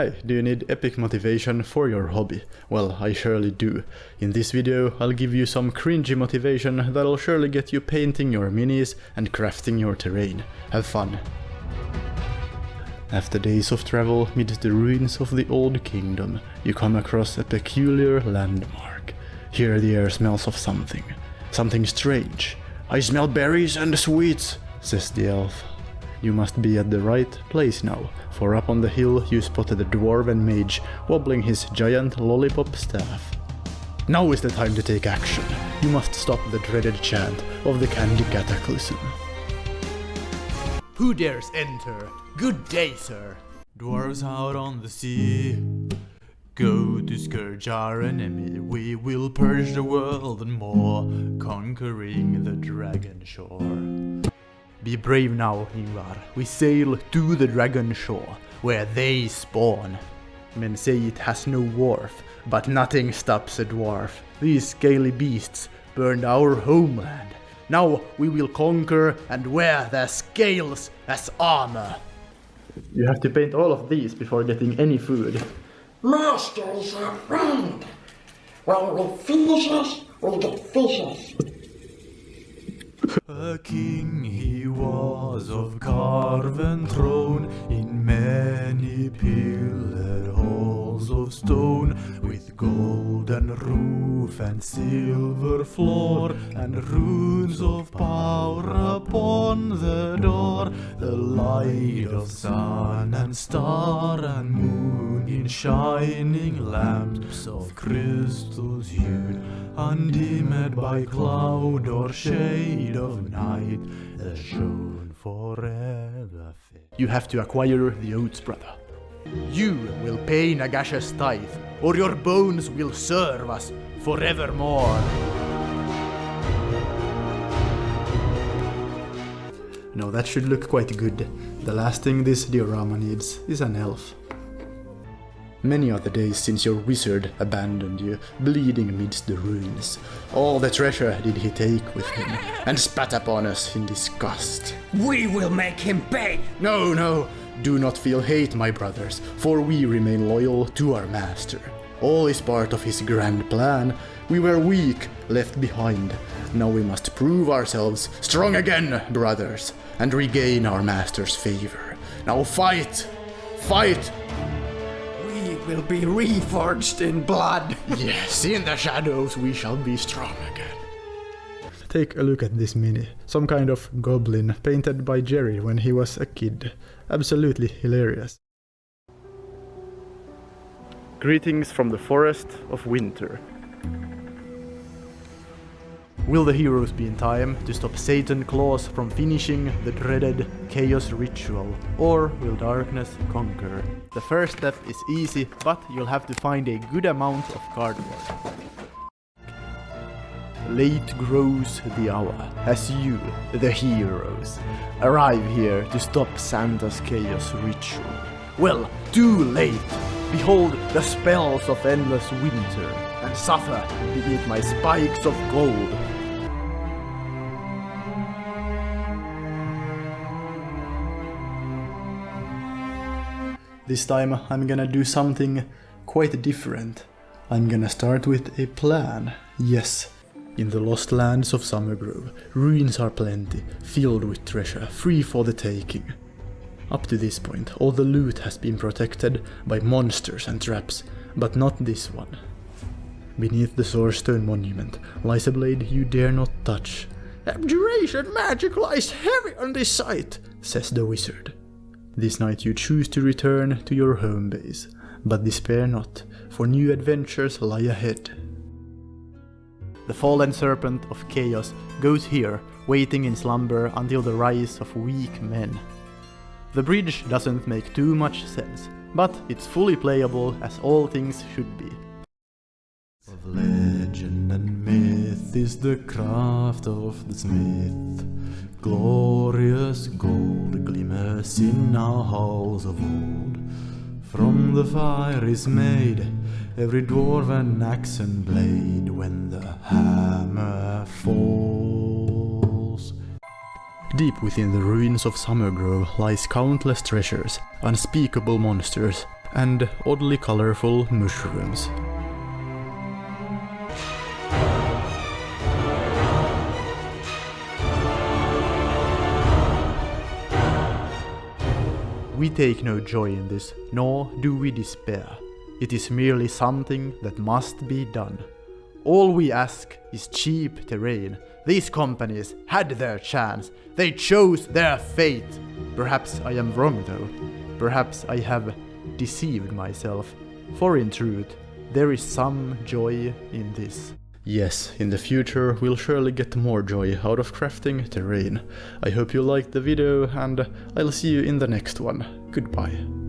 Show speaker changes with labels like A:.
A: Hey, do you need epic motivation for your hobby? Well, I surely do. In this video, I'll give you some cringy motivation that'll surely get you painting your minis and crafting your terrain. Have fun! After days of travel amidst the ruins of the old kingdom, you come across a peculiar landmark. Here the air smells of something. Something strange. "I smell berries and sweets," says the elf. You must be at the right place now, for up on the hill you spotted a dwarven mage wobbling his giant lollipop staff. Now is the time to take action. You must stop the dreaded chant of the candy cataclysm.
B: Who dares enter? Good day, sir. Dwarves out on the sea. Go to scourge our enemy. We will purge the world and more, conquering the dragon shore. Be brave now, Ingvar. We sail to the dragon shore, where they spawn. Men say it has no wharf, but nothing stops a dwarf. These scaly beasts burned our homeland. Now we will conquer and wear their scales as armor.
A: You have to paint all of these before getting any food.
C: Master is our friend. When we finish us, we get fishes.
B: A king he was of carven throne, in many pillared halls of stone, with golden roof and silver floor, and runes of power upon the door. The light of sun and star and moon in shining lamps of crystals hued, undimmed by cloud or shade of night, that shone forever fair.
A: You have to acquire the oats, brother.
B: You will pay Nagash's tithe, or your bones will serve us forevermore.
A: No, that should look quite good. The last thing this diorama needs is an elf. Many are the days since your wizard abandoned you, bleeding amidst the ruins. All the treasure did he take with him, and spat upon us in disgust.
C: We will make him pay.
A: No, do not feel hate, my brothers, for we remain loyal to our master. All is part of his grand plan. We were weak, left behind. Now we must prove ourselves strong again, brothers, and regain our master's favor. Now fight! Fight!
C: Will be reforged in blood.
A: Yes, in the shadows we shall be strong again. Take a look at this mini. Some kind of goblin painted by Jerry when he was a kid. Absolutely hilarious. Greetings from the forest of winter.
B: Will the heroes be in time to stop Satan Claus from finishing the dreaded chaos ritual, or will darkness conquer? The first step is easy, but you'll have to find a good amount of cardboard. Late grows the hour as you, the heroes, arrive here to stop Santa's chaos ritual. Well, too late! Behold the spells of endless winter, and suffer beneath my spikes of gold.
A: This time I'm gonna do something quite different. I'm gonna start with a plan. Yes, in the lost lands of Summergrove, ruins are plenty, filled with treasure, free for the taking. Up to this point, all the loot has been protected by monsters and traps, but not this one. Beneath the Sourstone monument lies a blade you dare not touch. "Abjuration magic lies heavy on this site," says the wizard. This night you choose to return to your home base, but despair not, for new adventures lie ahead.
B: The fallen serpent of chaos goes here, waiting in slumber until the rise of weak men. The bridge doesn't make too much sense, but it's fully playable as all things should be. Of legend and myth is the craft of the smith. Glorious gold glimmers in our halls of old. From the fire is made every dwarven axe and blade when the hammer falls. Deep within the ruins of Summergrove lies countless treasures, unspeakable monsters,
A: and oddly colorful mushrooms. We take no joy in this, nor do we despair. It is merely something that must be done. All we ask is cheap terrain. These companies had their chance. They chose their fate. Perhaps I am wrong though. Perhaps I have deceived myself. For in truth, there is some joy in this. Yes, in the future we'll surely get more joy out of crafting terrain. I hope you liked the video and I'll see you in the next one. Goodbye.